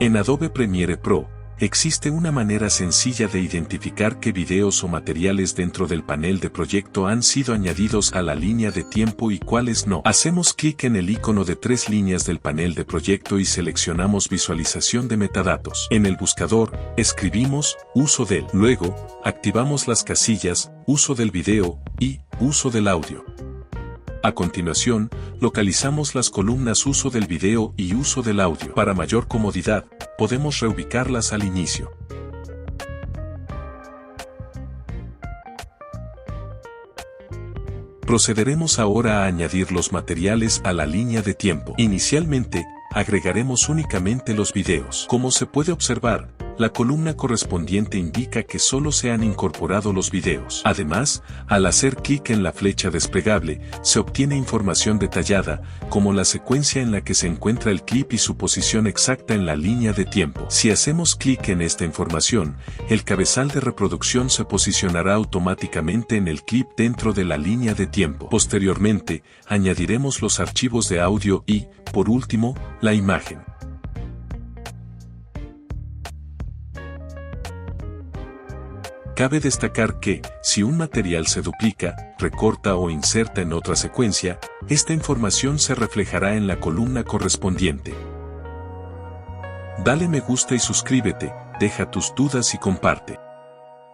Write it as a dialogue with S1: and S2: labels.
S1: En Adobe Premiere Pro, existe una manera sencilla de identificar qué videos o materiales dentro del panel de proyecto han sido añadidos a la línea de tiempo y cuáles no. Hacemos clic en el icono de 3 líneas del panel de proyecto y seleccionamos Visualización de metadatos. En el buscador, escribimos Uso del. Luego, activamos las casillas Uso del video y Uso del audio. A continuación, localizamos las columnas Uso del video y Uso del audio. Para mayor comodidad, podemos reubicarlas al inicio. Procederemos ahora a añadir los materiales a la línea de tiempo. Inicialmente, agregaremos únicamente los videos. Como se puede observar, la columna correspondiente indica que solo se han incorporado los videos. Además, al hacer clic en la flecha desplegable, se obtiene información detallada, como la secuencia en la que se encuentra el clip y su posición exacta en la línea de tiempo. Si hacemos clic en esta información, el cabezal de reproducción se posicionará automáticamente en el clip dentro de la línea de tiempo. Posteriormente, añadiremos los archivos de audio y, por último, la imagen. Cabe destacar que, si un material se duplica, recorta o inserta en otra secuencia, esta información se reflejará en la columna correspondiente. Dale me gusta y suscríbete, deja tus dudas y comparte.